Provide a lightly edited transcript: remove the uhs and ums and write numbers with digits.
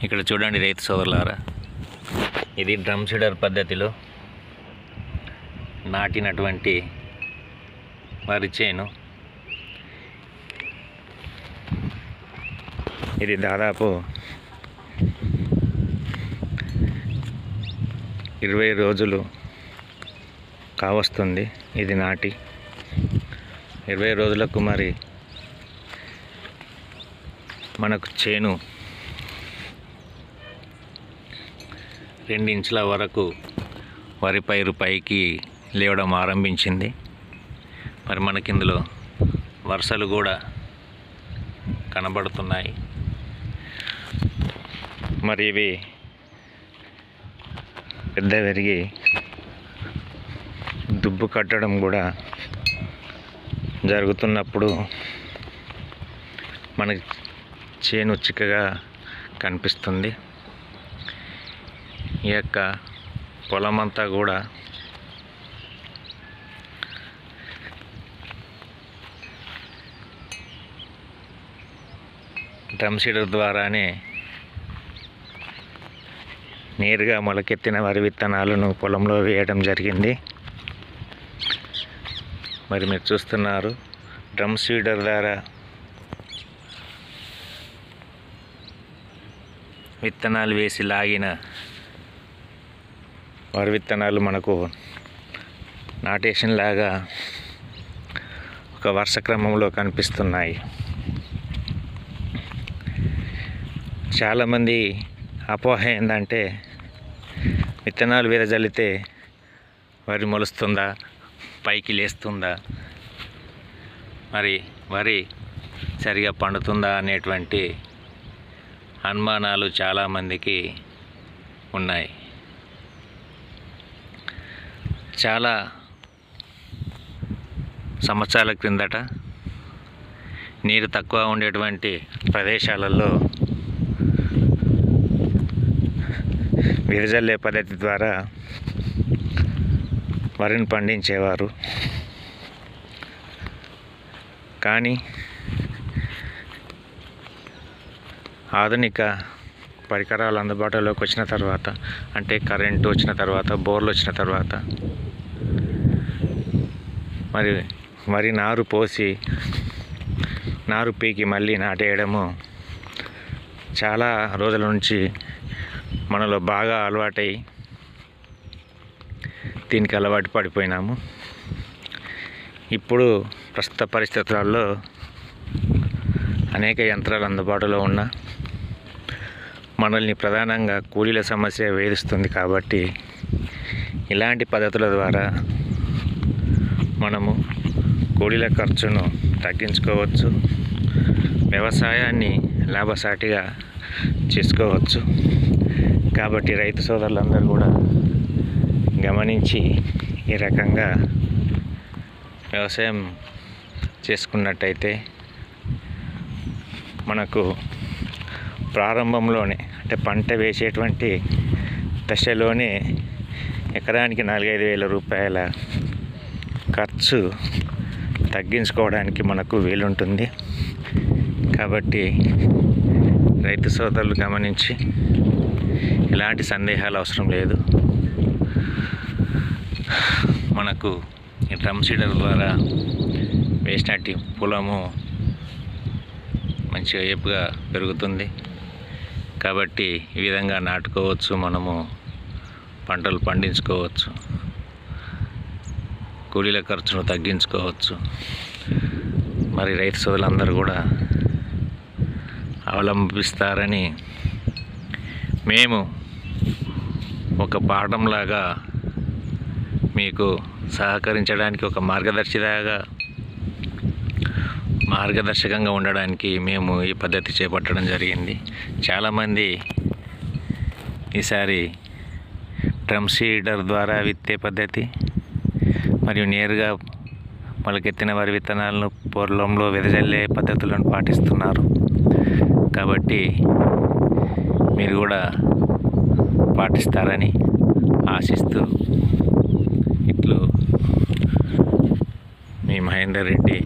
ఇక్కడ చూడండి రైతు సోదరులారా, ఇది డ్రమ్ సీడర్ పద్ధతిలో నాటినటువంటి వరి చేను. ఇది దాదాపు 20 రోజులు కావస్తుంది. ఇది నాటి 20 రోజులకు మరి మనకు చేను 2 ఇంచుల వరకు వరి పైరు పైకి లేవడం ఆరంభించింది. మరి మనకి ఇందులో వరుసలు కూడా కనబడుతున్నాయి. మరి ఇవి పెద్ద పెరిగి దుబ్బు కట్టడం కూడా జరుగుతున్నప్పుడు మనకి చేను చిక్కగా కనిపిస్తుంది. ఈ యొక్క పొలం అంతా కూడా డ్రమ్ సీడర్ ద్వారానే నేరుగా మొలకెత్తిన వరి విత్తనాలను పొలంలో వేయడం జరిగింది. మరి మీరు చూస్తున్నారు, డ్రమ్ సీడర్ ద్వారా విత్తనాలు వేసి లాగిన వరి విత్తనాలు మనకు నాటేషన్ లాగా ఒక వరుస క్రమంలో కనిపిస్తున్నాయి. చాలామంది అపోహ ఏంటంటే విత్తనాలు విరజల్లితే వరి మొలుస్తుందా, పైకి లేస్తుందా, మరి వరి సరిగా పండుతుందా అనేటువంటి అనుమానాలు చాలామందికి ఉన్నాయి. చాలా సంవత్సరాల క్రిందట నీరు తక్కువ ఉండేటువంటి ప్రదేశాలలో విరజల్లే పద్ధతి ద్వారా వరిని పండించేవారు. కానీ ఆధునిక పరికరాలు అందుబాటులోకి వచ్చిన తర్వాత, అంటే కరెంటు వచ్చిన తర్వాత, బోర్లు వచ్చిన తర్వాత మరి వరి నారు పోసి నారు పీకి మళ్ళీ నాటేయడము చాలా రోజుల నుంచి మనలో బాగా అలవాటై దీనికి అలవాటు పడిపోయినాము. ఇప్పుడు ప్రస్తుత పరిస్థితులలో అనేక యంత్రాలు అందుబాటులో ఉన్న మనల్ని ప్రధానంగా కూలీల సమస్య వేధిస్తుంది. కాబట్టి ఇలాంటి పద్ధతుల ద్వారా మనము కూలీల ఖర్చును తగ్గించుకోవచ్చు, వ్యవసాయాన్ని లాభసాటిగా చేసుకోవచ్చు. కాబట్టి రైతు సోదరులందరూ కూడా గమనించి ఈ రకంగా వ్యవసాయం చేసుకున్నట్టయితే మనకు ప్రారంభంలోనే, అంటే పంట వేసేటువంటి దశలోనే ఎకరానికి 4-5 వేల రూపాయల ఖర్చు తగ్గించుకోవడానికి మనకు వీలుంటుంది. కాబట్టి రైతు సోదరులు గమనించి ఎలాంటి సందేహాలు అవసరం లేదు. మనకు ఈ డ్రమ్ సీడర్ ద్వారా వేసినట్టు పొలము మంచిగా ఏపుగా పెరుగుతుంది. కాబట్టి ఈ విధంగా నాటుకోవచ్చు, మనము పంటలు పండించుకోవచ్చు, కూలీల ఖర్చును తగ్గించుకోవచ్చు. మరి రైతు సోదరులందరూ కూడా అవలంబిస్తారని మేము ఒక పాఠంలాగా మీకు సహకరించడానికి, ఒక మార్గదర్శకంగా ఉండడానికి మేము ఈ పద్ధతి చేపట్టడం జరిగింది. చాలామంది ఈసారి డ్రమ్ సీడర్ ద్వారా విత్తే పద్ధతి మరియు నేరుగా మొలకెత్తిన వరి విత్తనాలను పొలంలో వెదజల్లే పద్ధతులను పాటిస్తున్నారు. కాబట్టి మీరు కూడా పాటిస్తారని ఆశిస్తూ ఇట్లు మీ మహేందర్ రెడ్డి